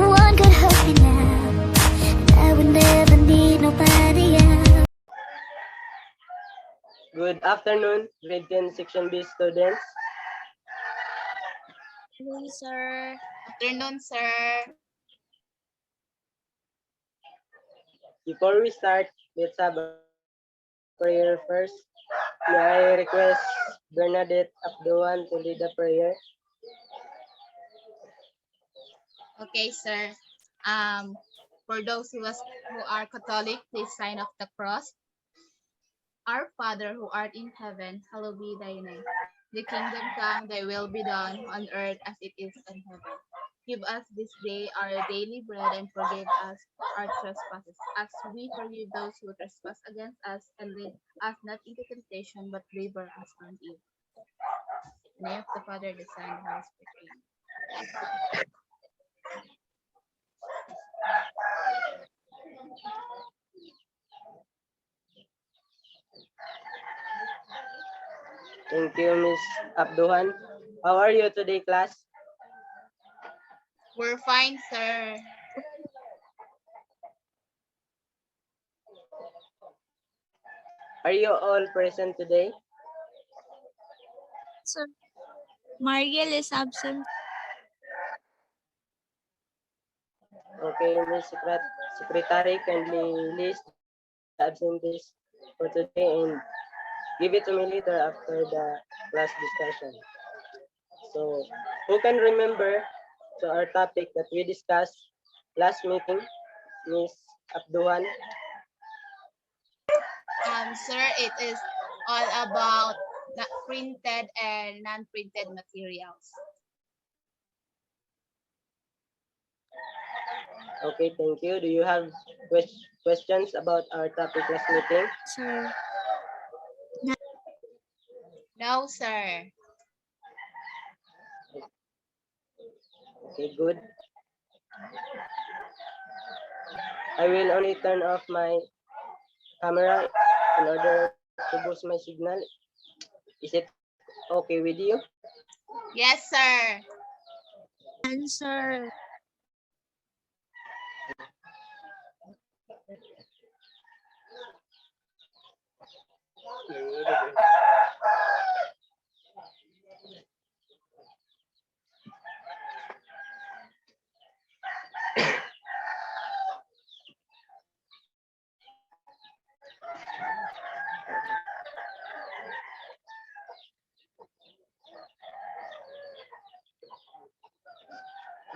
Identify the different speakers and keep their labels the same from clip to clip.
Speaker 1: one could hurt me now, and I would never need nobody else.
Speaker 2: Good afternoon, grade 10 section B students.
Speaker 3: Hello, sir.
Speaker 4: Afternoon, sir.
Speaker 2: Before we start, let's have a prayer first. May I request Bernadette Abduan to lead the prayer?
Speaker 4: Okay, sir. For those who are Catholic, please sign off the cross. Our Father who art in heaven, hallowed be thy name. The kingdom come, thy will be done on earth as it is in heaven. Give us this day our daily bread and forgive us our trespasses, as we forgive those who trespass against us, and lead us not into temptation, but deliver us from evil. In the name of the Father, the Son, and the Holy Spirit. Amen.
Speaker 2: Thank you, Miss Abduhan. How are you today, class?
Speaker 4: We're fine, sir.
Speaker 2: Are you all present today?
Speaker 3: Sir, Mariel is absent.
Speaker 2: Okay, Miss Secretary, kindly list the absentees for today and give it to me later after the class discussion. So, who can remember our topic that we discussed last meeting, Miss Abduhan?
Speaker 4: Sir, it is all about printed and non-printed materials.
Speaker 2: Okay, thank you. Do you have questions about our topic last meeting?
Speaker 3: Sir.
Speaker 4: No, sir.
Speaker 2: Okay, good. I will only turn off my camera in order to boost my signal. Is it okay with you?
Speaker 4: Yes, sir.
Speaker 3: Answer.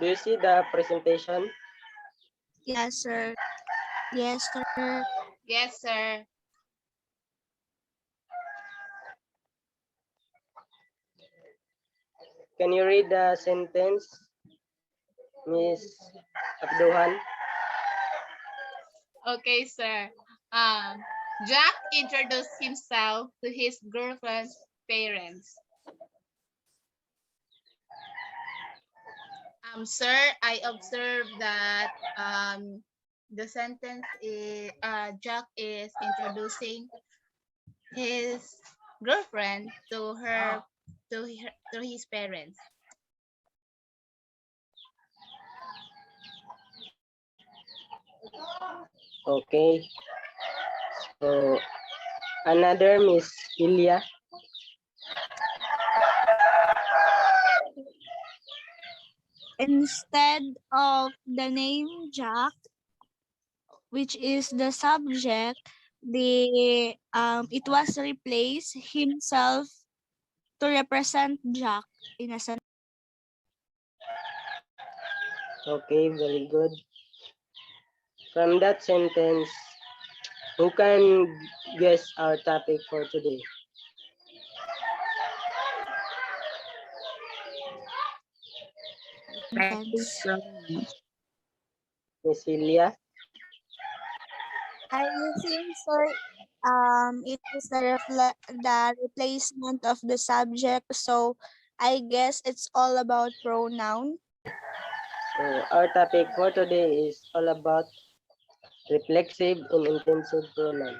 Speaker 2: Do you see the presentation?
Speaker 3: Yes, sir. Yes, sir.
Speaker 4: Yes, sir.
Speaker 2: Can you read the sentence, Miss Abduhan?
Speaker 4: Okay, sir. Jack introduced himself to his girlfriend's parents. Sir, I observed that the sentence is Jack is introducing his girlfriend to his parents.
Speaker 2: Okay. So, another Miss Ilya.
Speaker 3: Instead of the name Jack, which is the subject, it was replaced himself to represent Jack in a sentence.
Speaker 2: Okay, very good. From that sentence, who can guess our topic for today? Miss Ilya?
Speaker 3: I think, sir, it is the replacement of the subject. So I guess it's all about pronoun.
Speaker 2: So, our topic for today is all about reflexive and intensive pronoun.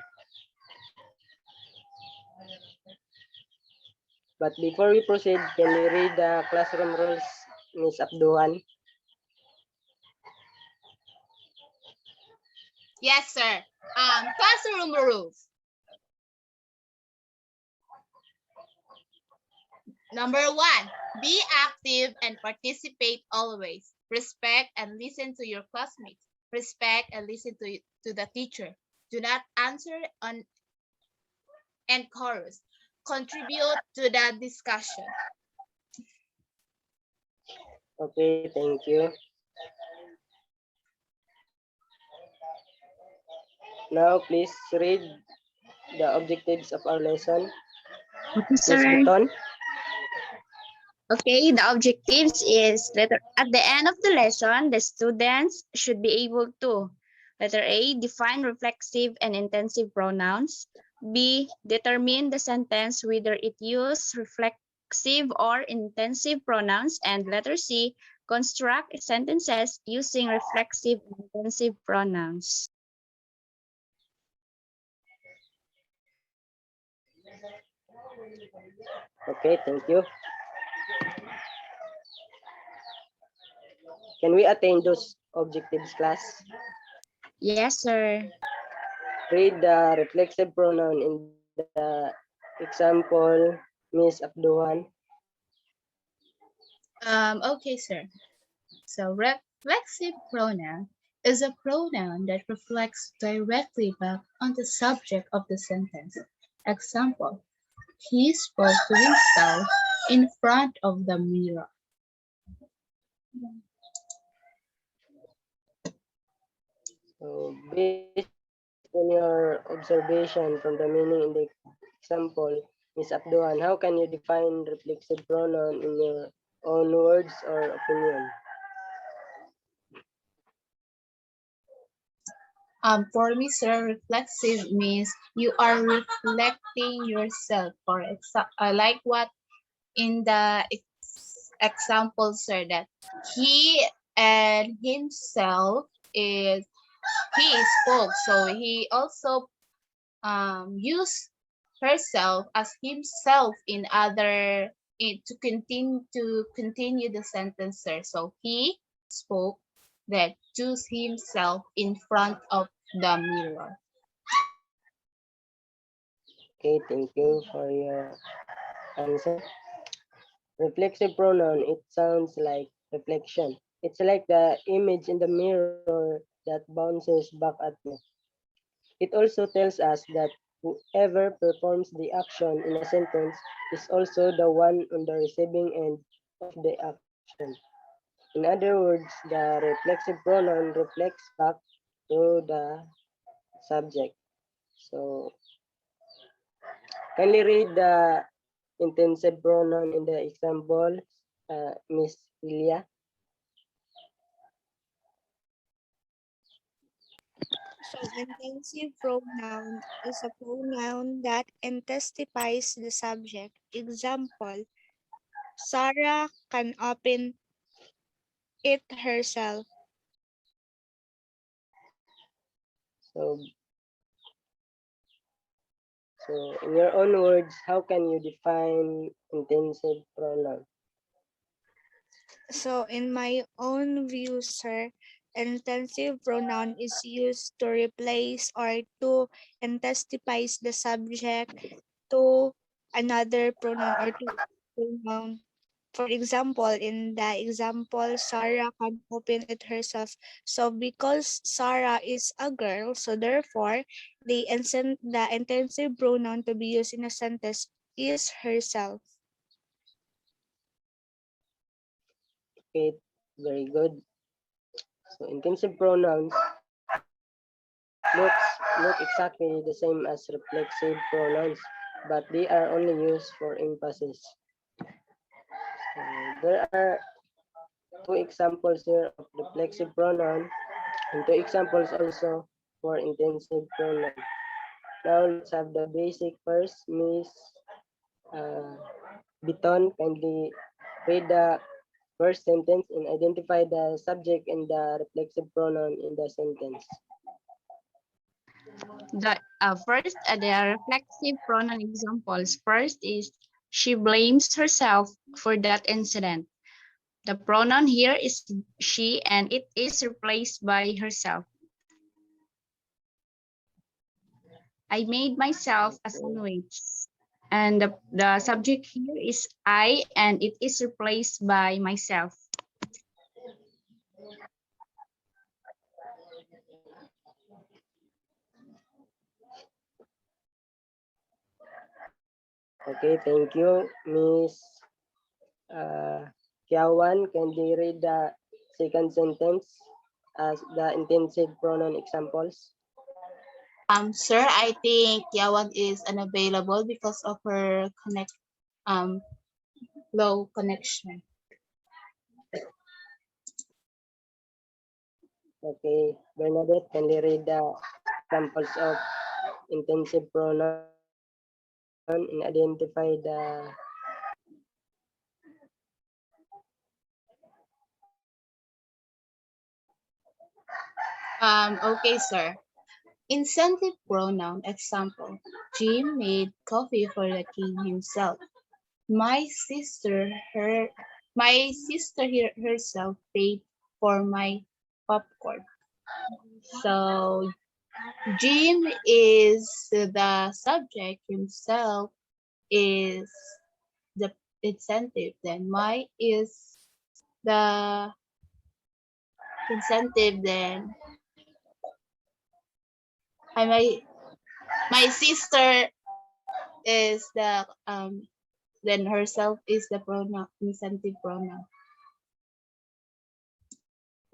Speaker 2: But before we proceed, can you read the classroom rules, Miss Abduhan?
Speaker 4: Yes, sir. Classroom rules. Number 1, be active and participate always. Respect and listen to your classmates. Respect and listen to the teacher. Do not answer on and chorus. Contribute to the discussion.
Speaker 2: Okay, thank you. Now, please read the objectives of our lesson.
Speaker 5: Okay,
Speaker 2: Miss
Speaker 5: sir.
Speaker 2: Buton.
Speaker 5: Okay, the objectives is letter at the end of the lesson, the students should be able to letter A, define reflexive and intensive pronouns. B, determine the sentence whether it use reflexive or intensive pronouns. And letter C, construct sentences using reflexive and intensive pronouns.
Speaker 2: Okay, thank you. Can we attain those objectives, class?
Speaker 5: Yes, sir.
Speaker 2: Read the reflexive pronoun in the example, Miss Abduhan.
Speaker 4: Okay, sir. So reflexive pronoun is a pronoun that reflects directly back on the subject of the sentence. Example, he spoke to himself in front of the mirror.
Speaker 2: So, based on your observation from the meaning in the example, Miss Abduhan, how can you define reflexive pronoun in your own words or opinion?
Speaker 4: For me, sir, reflexive means you are reflecting yourself. Like what in the example, sir, that he and himself is he spoke, so he also use herself as himself in other to continue the sentence, sir. So he spoke that choose himself in front of the mirror.
Speaker 2: Okay, thank you for your answer. Reflexive pronoun, it sounds like reflection. It's like the image in the mirror that bounces back at you. It also tells us that whoever performs the action in a sentence is also the one on the receiving end of the action. In other words, the reflexive pronoun reflects back to the subject. So, kindly read the intensive pronoun in the example, Miss Ilya.
Speaker 3: So intensive pronoun is a pronoun that intensifies the subject. Example, Sarah can open it herself.
Speaker 2: So, so in your own words, how can you define intensive pronoun?
Speaker 3: So in my own view, sir, intensive pronoun is used to replace or to intensifies the subject to another pronoun or to pronoun. For example, in the example, Sarah can open it herself. So because Sarah is a girl, so therefore the intensive pronoun to be used in a sentence is herself.
Speaker 2: Okay, very good. So intensive pronouns look exactly the same as reflexive pronouns, but they are only used for emphasis. So there are two examples here of reflexive pronoun and two examples also for intensive pronoun. Now let's have the basic first. Miss uh, Biton, kindly read the first sentence and identify the subject and the reflexive pronoun in the sentence.
Speaker 5: The reflexive pronoun examples. First is she blames herself for that incident. The pronoun here is she and it is replaced by herself. I made myself a sandwich. And the subject here is I, and it is replaced by myself.
Speaker 2: Okay, thank you, Miss Kiawan. Can you read the second sentence as the intensive pronoun examples?
Speaker 4: Sir, I think Yawag is unavailable because of her um low connection.
Speaker 2: Okay, Bernadette, can you read the examples of intensive pronoun and identify the
Speaker 4: Okay, sir. Incentive pronoun example. Jim made coffee for the king himself. My sister, her, herself paid for my popcorn. So Jim is the subject, himself is the incentive. Then my is the incentive. Then I my sister is the then herself is the pronoun incentive pronoun.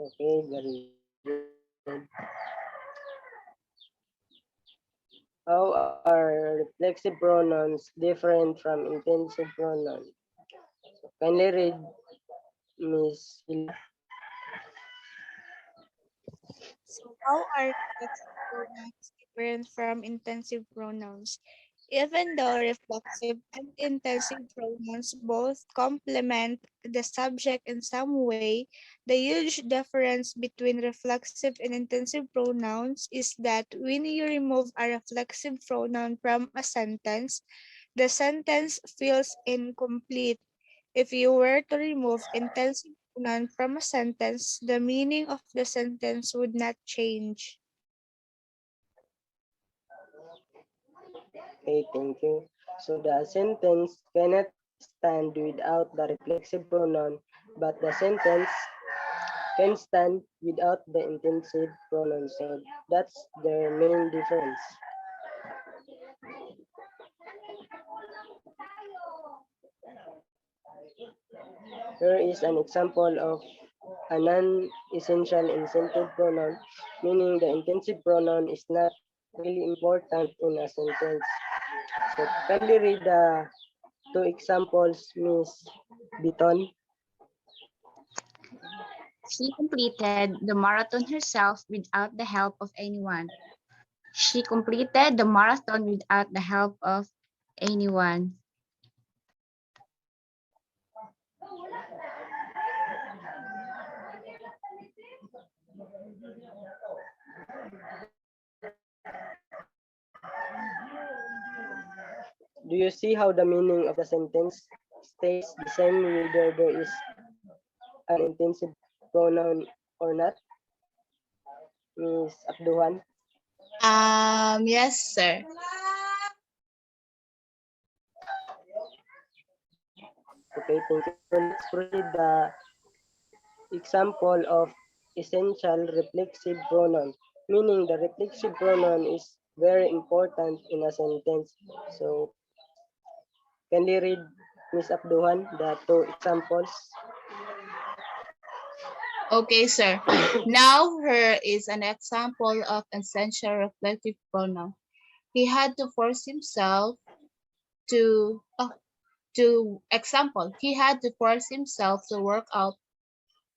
Speaker 2: okay, very good. How are reflexive pronouns different from intensive pronouns? Kindly read, Miss Hila.
Speaker 3: So how are reflexive pronouns different from intensive pronouns? Even though reflexive and intensive pronouns both complement the subject in some way, the huge difference between reflexive and intensive pronouns is that when you remove a reflexive pronoun from a sentence, the sentence feels incomplete. If you were to remove intensive pronoun from a sentence, the meaning of the sentence would not change.
Speaker 2: Okay, thank you. So the sentence cannot stand without the reflexive pronoun, but the sentence can stand without the intensive pronoun. So that's the main difference. Here is an example of a non-essential incentive pronoun, meaning the intensive pronoun is not really important in a sentence. So kindly read the two examples, Miss Biton.
Speaker 5: She completed the marathon herself without the help of anyone. She completed the marathon without the help of anyone.
Speaker 2: Do you see how the meaning of the sentence stays the same whether there is an intensive pronoun or not, Miss Abduhan?
Speaker 4: Yes, sir.
Speaker 2: Okay, thank you. Let's proceed the example of essential reflexive pronoun, meaning the reflexive pronoun is very important in a sentence. So, can you read, Miss Abduhan, the two examples?
Speaker 4: Okay, sir. Now her is an example of essential reflective pronoun. He had to force himself to he had to force himself to work out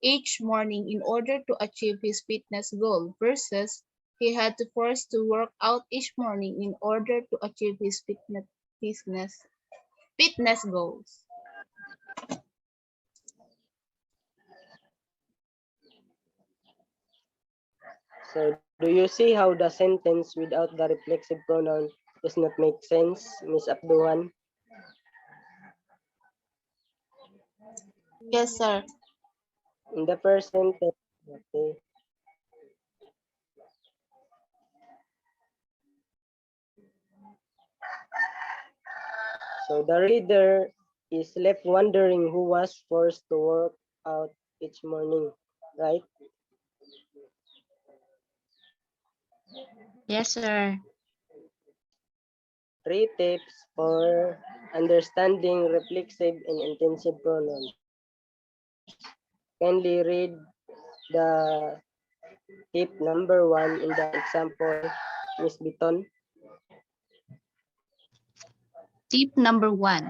Speaker 4: each morning in order to achieve his fitness goal versus he had to force to work out each morning in order to achieve his fitness, fitness goals.
Speaker 2: So, do you see how the sentence without the reflexive pronoun does not make sense, Miss Abduhan?
Speaker 4: Yes, sir.
Speaker 2: In the first sentence, okay, So the reader is left wondering who was forced to work out each morning, right?
Speaker 5: Yes, sir.
Speaker 2: 3 tips for understanding reflexive and intensive pronouns. Kindly read the tip number 1 in the example, Miss Biton.
Speaker 5: Tip number 1.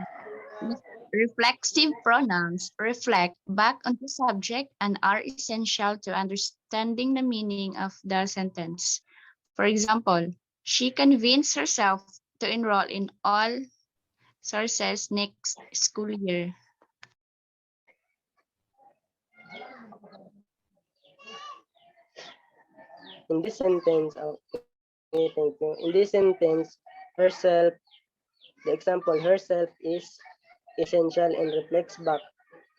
Speaker 5: Reflexive pronouns reflect back on the subject and are essential to understanding the meaning of the sentence. For example, she convinced herself to enroll in all sources next school year.
Speaker 2: In this sentence, okay, thank you. In this sentence, herself, the example herself is essential and reflects back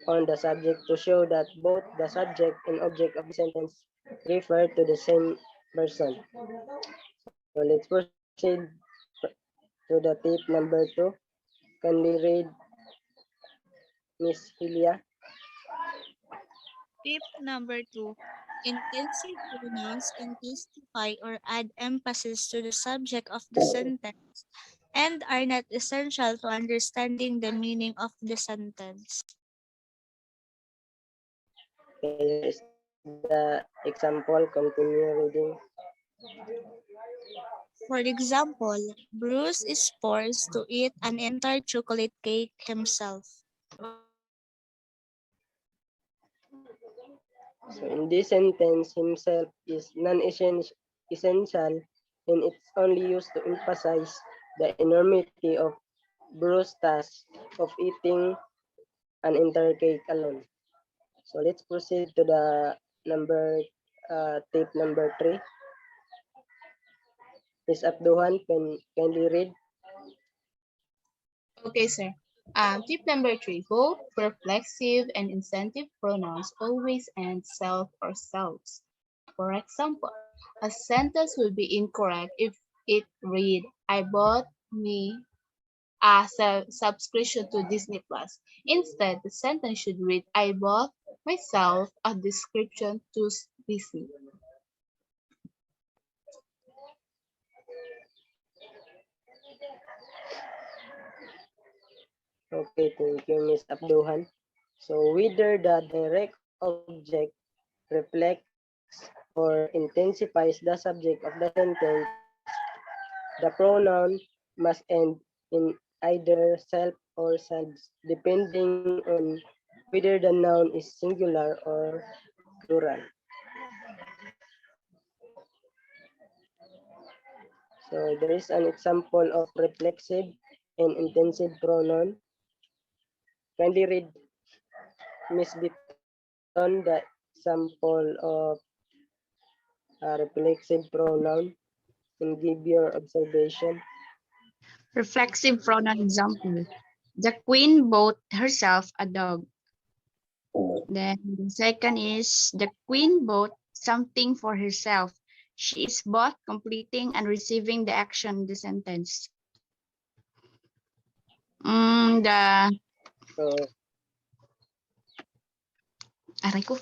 Speaker 2: on the subject to show that both the subject and object of the sentence refer to the same person. So let's proceed to the tip number 2. Can we read Miss Hilia?
Speaker 3: Tip number 2. Intensive pronouns intensify or add emphasis to the subject of the sentence and are not essential to understanding the meaning of the sentence.
Speaker 2: Okay, here is the example. Continue reading.
Speaker 3: For example, Bruce is forced to eat an entire chocolate cake himself.
Speaker 2: So in this sentence, himself is non-essential and it's only used to emphasize the enormity of Bruce's task of eating an entire cake alone. So let's proceed to the tip number 3. Miss Abduhan, can kindly read?
Speaker 4: Okay, sir. Tip number 3. Both reflexive and incentive pronouns always end self or selves. For example, a sentence will be incorrect if it read, I bought me a subscription to Disney Plus. Instead, the sentence should read, I bought myself a description to Disney.
Speaker 2: Okay, thank you, Miss Abduhan. So whether the direct object reflects or intensifies the subject of the sentence, the pronoun must end in either self or selves, depending on whether the noun is singular or plural. So there is an example of reflexive and intensive pronoun. Kindly read, Miss Biton, the example of reflexive pronoun and give your observation.
Speaker 5: Reflexive pronoun example. The queen bought herself a dog. Then the second is the queen bought something for herself. She is both completing and receiving the action in the sentence. The
Speaker 2: So
Speaker 5: aray ko.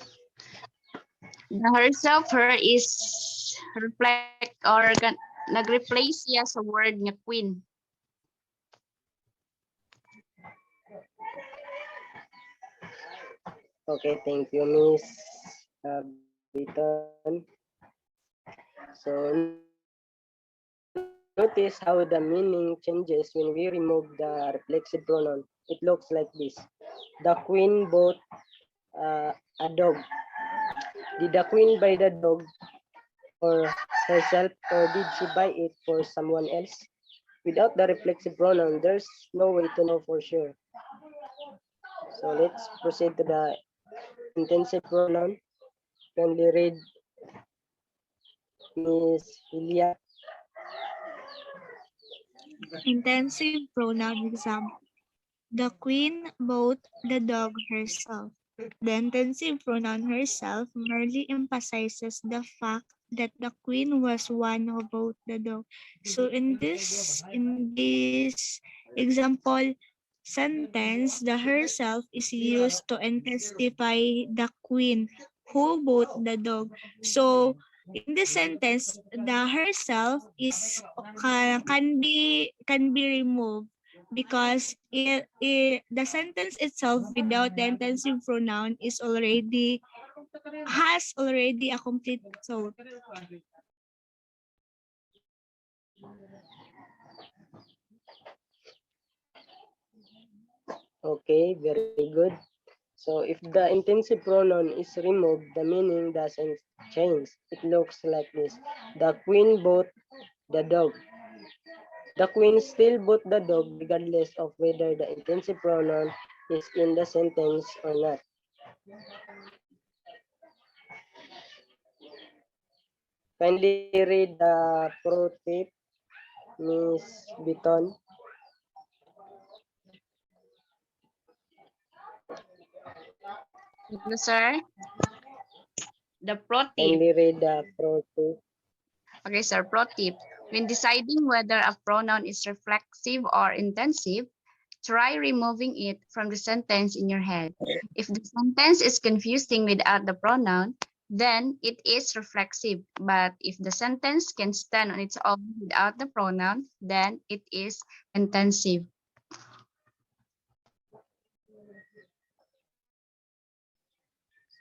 Speaker 5: The herself her is reflect or nag-replace siya sa word nga queen.
Speaker 2: okay, thank you, Miss Biton. So notice how the meaning changes when we remove the reflexive pronoun. It looks like this. The queen bought a dog. Did the queen buy the dog for herself or did she buy it for someone else? Without the reflexive pronoun, there's no way to know for sure. So let's proceed to the intensive pronoun. Can we read Miss Hilia?
Speaker 3: Intensive pronoun example. The queen bought the dog herself. The intensive pronoun herself merely emphasizes the fact that the queen was one who bought the dog. So in this Example sentence, the herself is used to intensify the queen who bought the dog. So in this sentence, the herself is can be removed because the sentence itself without the intensive pronoun has already a complete thought.
Speaker 2: Okay, very good. So if the intensive pronoun is removed, the meaning doesn't change. It looks like this. The queen bought the dog. The queen still bought the dog regardless of whether the intensive pronoun is in the sentence or not. Kindly read the pro tip, Miss Biton.
Speaker 5: Yes, sir. The pro tip.
Speaker 2: Kindly read the pro tip.
Speaker 5: Okay, sir. Pro tip. When deciding whether a pronoun is reflexive or intensive, try removing it from the sentence in your head. If the sentence is confusing without the pronoun, then it is reflexive. But if the sentence can stand on its own without the pronoun, then it is intensive.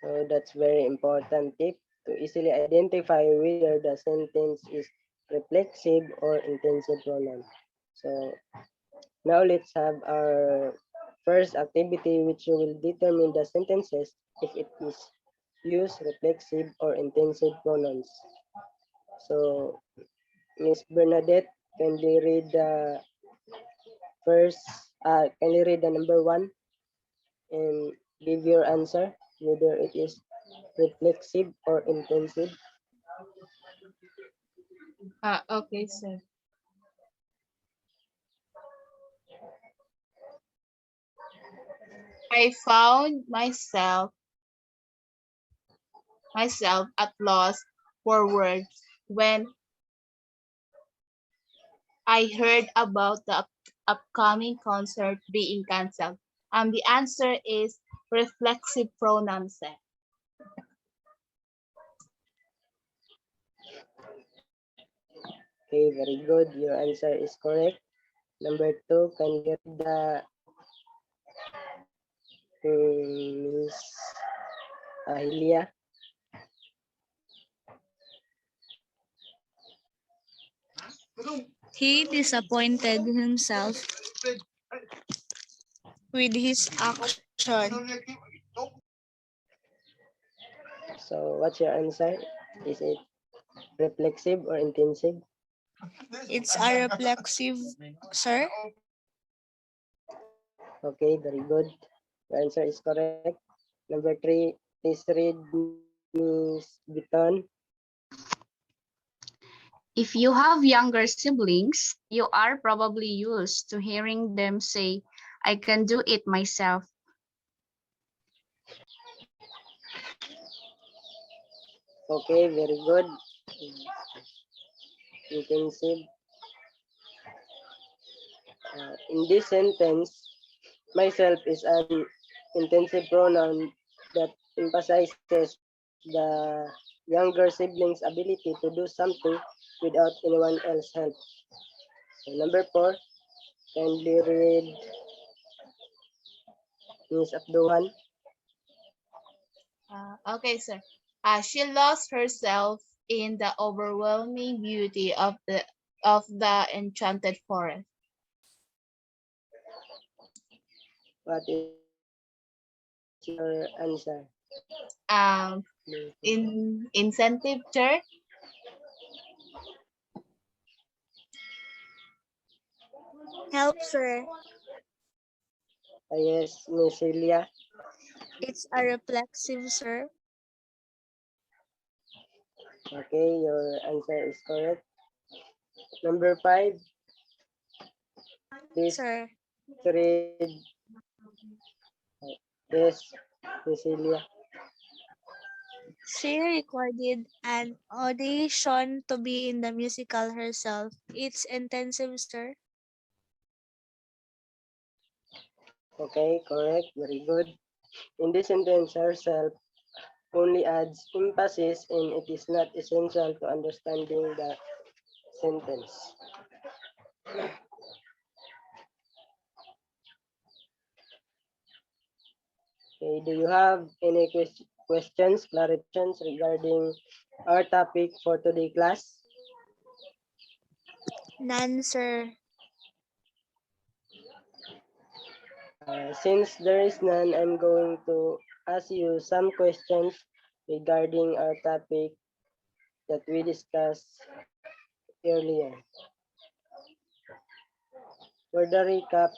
Speaker 2: So that's very important tip to easily identify whether the sentence is reflexive or intensive pronoun. So now let's have our first activity, which will determine the sentences if it is use reflexive or intensive pronouns. So Miss Bernadette, kindly read the first, kindly read the number one and give your answer whether it is reflexive or intensive.
Speaker 4: Okay, sir. I found myself at loss for words when I heard about the upcoming concert being canceled. The answer is reflexive pronouns, sir.
Speaker 2: Okay, very good. Your answer is correct. Number two, kindly read the Miss Ahilia.
Speaker 3: He disappointed himself with his action.
Speaker 2: So what's your answer? Is it reflexive or intensive?
Speaker 3: It's a reflexive, sir.
Speaker 2: Okay, very good. Your answer is correct. Number three, please read Miss Biton.
Speaker 5: If you have younger siblings, you are probably used to hearing them say, I can do it myself.
Speaker 2: Okay, very good. Intensive. In this sentence, myself is an intensive pronoun that emphasizes the younger sibling's ability to do something without anyone else's help. So number four, kindly read Miss Abduhan.
Speaker 4: Okay, sir. She lost herself in the overwhelming beauty of the enchanted forest.
Speaker 2: What is your answer?
Speaker 4: Um, in incentive, sir.
Speaker 3: Help, sir.
Speaker 2: Yes, Miss Celia.
Speaker 3: It's a reflexive, sir.
Speaker 2: Okay, your answer is correct. Number five, please
Speaker 3: Sir.
Speaker 2: read. Yes, Miss Celia.
Speaker 3: She recorded an audition to be in the musical herself. It's intensive, sir.
Speaker 2: Okay, correct. Very good. In this sentence, herself only adds emphasis and it is not essential to understanding the sentence. Okay, do you have any questions, clarifications regarding our topic for today class?
Speaker 3: None, sir.
Speaker 2: Since there is none, I'm going to ask you some questions regarding our topic that we discussed earlier. For the recap,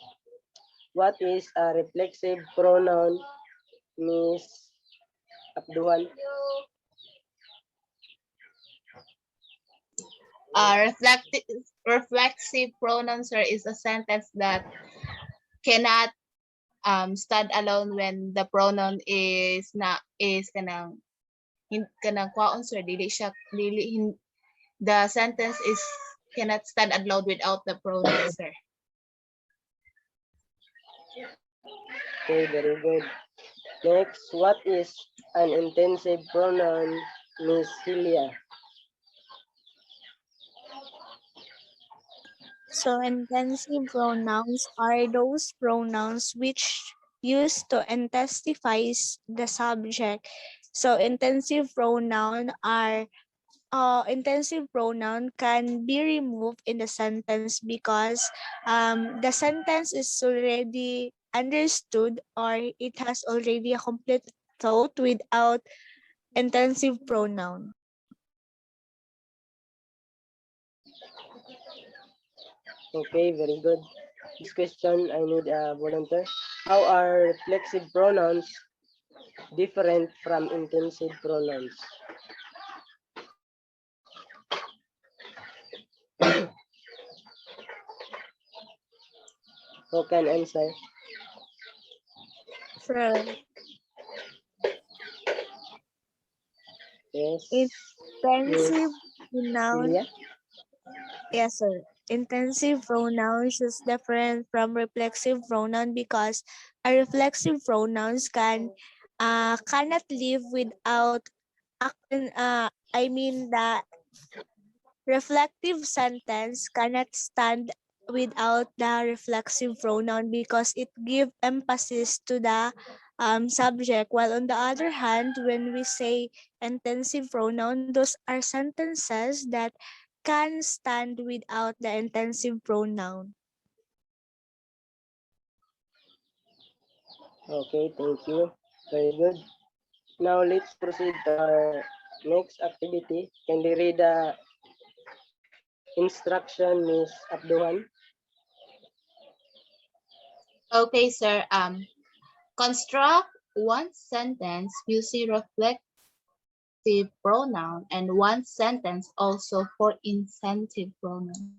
Speaker 2: what is a reflexive pronoun, Miss Abduhan?
Speaker 4: Reflexive pronouns, sir, is a sentence that cannot stand alone when the pronoun is kanang kwaon, sir, the sentence is cannot stand alone without the pronoun, sir.
Speaker 2: Okay, very good. Next, what is an intensive pronoun, Miss Celia?
Speaker 3: So intensive pronouns are those pronouns which used to intensifies the subject. So intensive pronoun can be removed in the sentence because the sentence is already understood or it has already a complete thought without intensive pronoun.
Speaker 2: Okay, very good. This question, I need a volunteer. How are reflexive pronouns different from intensive pronouns? Who can answer?
Speaker 3: So
Speaker 2: Yes, Miss
Speaker 3: intensive pronoun,
Speaker 2: Celia.
Speaker 3: yes sir. Intensive pronouns is different from reflexive pronoun because a reflexive pronouns cannot live without I mean the reflective sentence cannot stand without the reflexive pronoun because it gives emphasis to the subject. While on the other hand, when we say intensive pronoun, those are sentences that can stand without the intensive pronoun.
Speaker 2: Okay, thank you. Very good. Now let's proceed to our next activity. Can you read the instruction, Miss Abduhan?
Speaker 4: Okay, sir. Construct one sentence using reflective pronoun and one sentence also for intensive pronoun.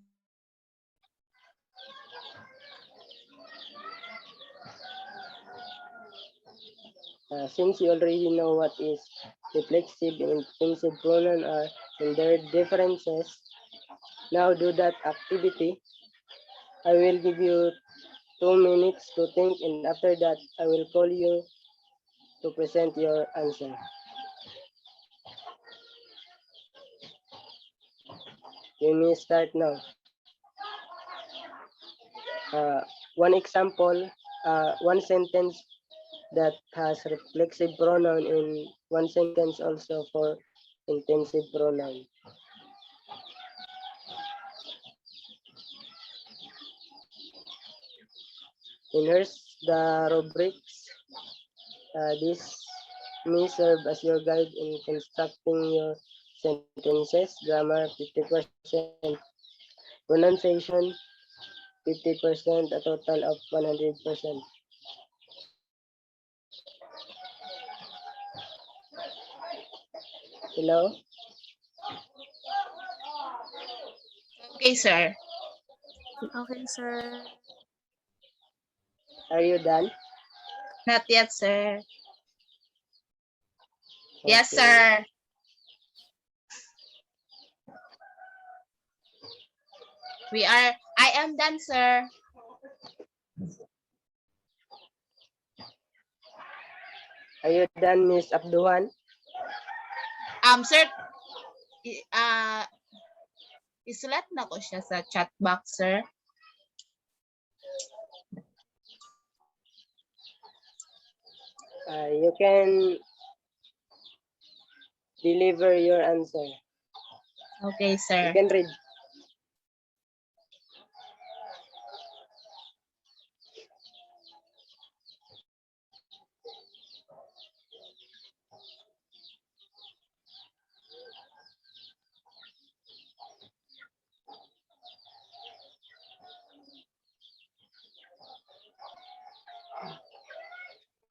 Speaker 2: Since you already know what is reflexive and intensive pronoun are and their differences, now do that activity. I will give you 2 minutes to think and after that I will call you to present your answer. You may start now. One example, one sentence that has reflexive pronoun in one sentence also for intensive pronoun. And here's the rubrics. This may serve as your guide in constructing your sentences. Grammar 50%, pronunciation 50%, a total of 100%. Hello?
Speaker 4: Okay, sir.
Speaker 3: Okay, sir.
Speaker 2: Are you done?
Speaker 4: Not yet, sir. Yes,
Speaker 2: Okay.
Speaker 4: sir. I am done, sir.
Speaker 2: Are you done, Miss Abduhan?
Speaker 4: Sir, isulat na ko siya sa chat box, sir.
Speaker 2: You can deliver your answer.
Speaker 4: Okay,
Speaker 2: You
Speaker 4: sir.
Speaker 2: can read.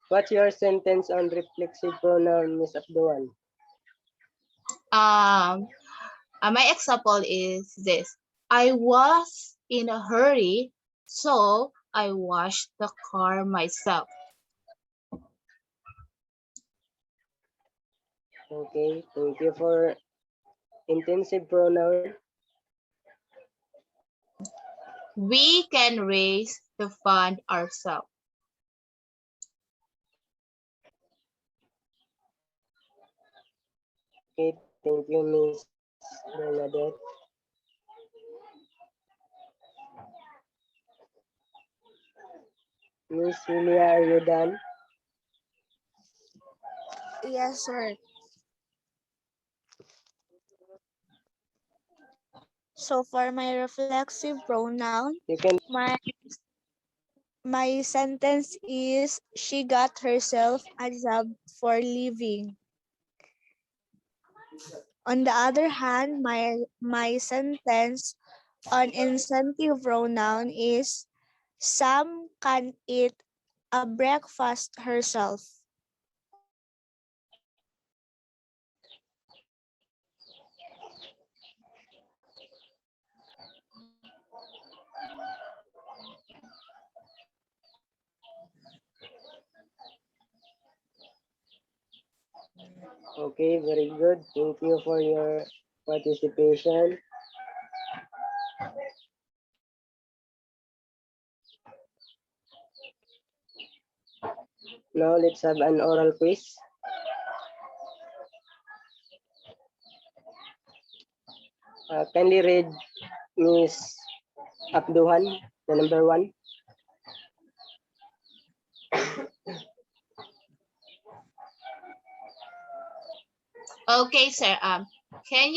Speaker 2: What's your sentence on reflexive pronoun, Miss Abduhan?
Speaker 4: My example is this. I was in a hurry, so I washed the car myself.
Speaker 2: Okay, thank you for intensive pronoun.
Speaker 4: We can raise the fund ourselves.
Speaker 2: Okay, thank you, Miss Bernadette. Miss Julia, are you done?
Speaker 3: Yes, sir. So for my reflexive pronoun,
Speaker 2: You can.
Speaker 3: my sentence is she got herself a job for living. On the other hand, my sentence on incentive pronoun is Sam can eat a breakfast herself.
Speaker 2: Okay, very good. Thank you for your participation. Now let's have an oral quiz. Kindly read Miss Abduhan, the number 1.
Speaker 4: Okay, sir. Can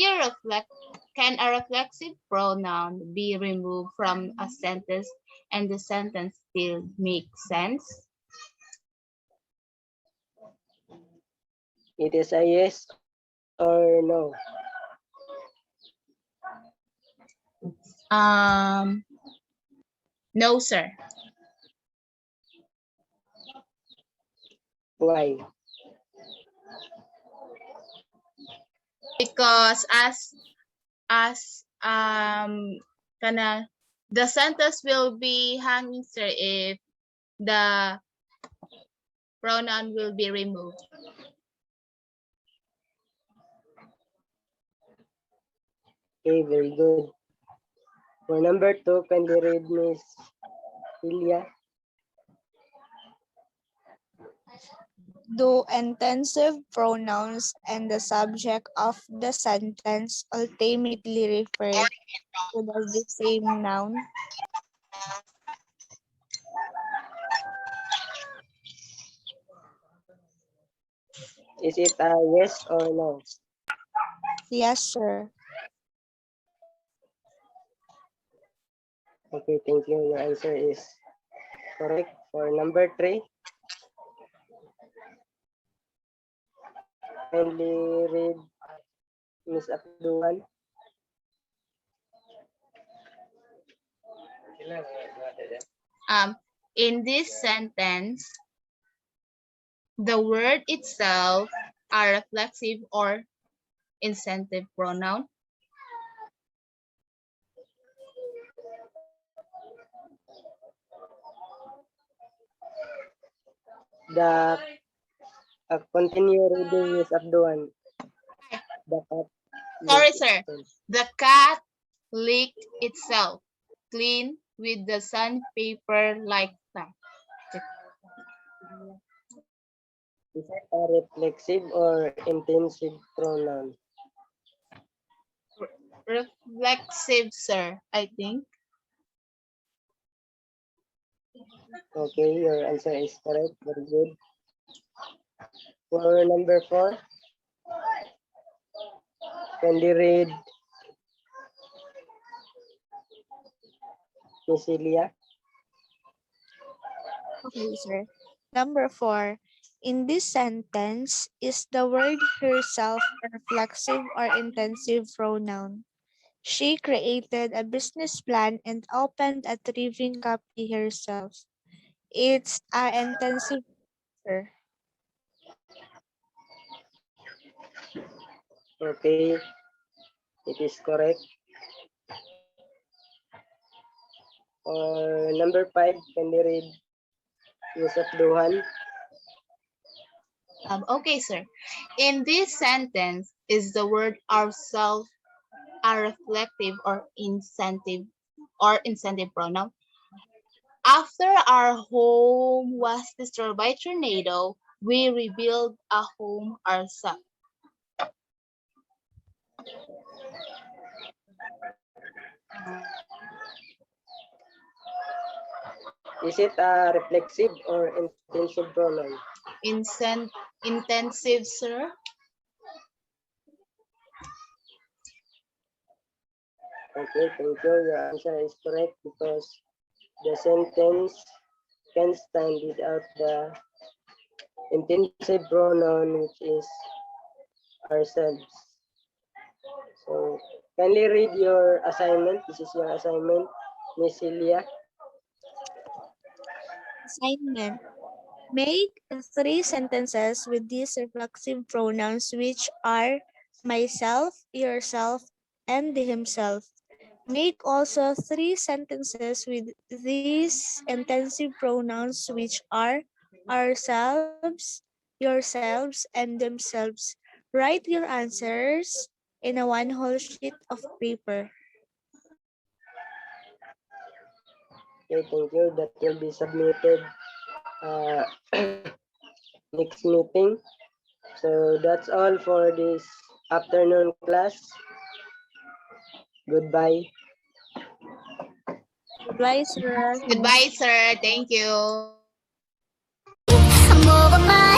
Speaker 4: a reflexive pronoun be removed from a sentence and the sentence still make sense?
Speaker 2: It is a yes or no.
Speaker 4: No, sir.
Speaker 2: Why?
Speaker 4: Because the sentence will be hanging, sir, if the pronoun will be removed.
Speaker 2: Okay, very good. For number 2, kindly read Miss Julia.
Speaker 3: Do intensive pronouns and the subject of the sentence ultimately refer to the same noun?
Speaker 2: Is it a yes or no?
Speaker 3: Yes, sir.
Speaker 2: Okay, thank you. Your answer is correct. For number 3, kindly read Miss Abduhan.
Speaker 4: In this sentence, the word itself are reflexive or incentive pronoun.
Speaker 2: The continue reading Miss Abduhan. The cat
Speaker 4: Sorry,
Speaker 2: licked
Speaker 4: sir.
Speaker 2: itself.
Speaker 4: The cat licked itself clean with the sandpaper like that.
Speaker 2: Is it a reflexive or intensive pronoun?
Speaker 4: Reflexive, sir, I think.
Speaker 2: Okay, your answer is correct. Very good. For number 4, can you read Miss Celia?
Speaker 3: Okay, sir. Number 4. In this sentence, is the word herself a reflexive or intensive pronoun? She created a business plan and opened a thriving company herself. It's a intensive, sir.
Speaker 2: Okay, it is correct. For number 5, can you read Miss Abduhan?
Speaker 4: Okay, sir. In this sentence, is the word ourself a reflective or incentive pronoun? After our home was destroyed by tornado, we rebuild a home ourselves.
Speaker 2: Is it a reflexive or intensive pronoun?
Speaker 4: Intensive, sir.
Speaker 2: Okay, thank you. Your answer is correct because the sentence can stand without the intensive pronoun, which is ourselves. So, kindly read your assignment. This is your assignment, Miss Celia.
Speaker 3: Assignment. Make 3 sentences with these reflexive pronouns, which are myself, yourself, and himself. Make also 3 sentences with these intensive pronouns, which are ourselves, yourselves, and themselves. Write your answers in a one whole sheet of paper.
Speaker 2: Okay, thank you. That will be submitted uh, next meeting. So that's all for this afternoon class. Goodbye.
Speaker 3: Goodbye, sir.
Speaker 4: Goodbye, sir. Thank you.
Speaker 1: I'm over my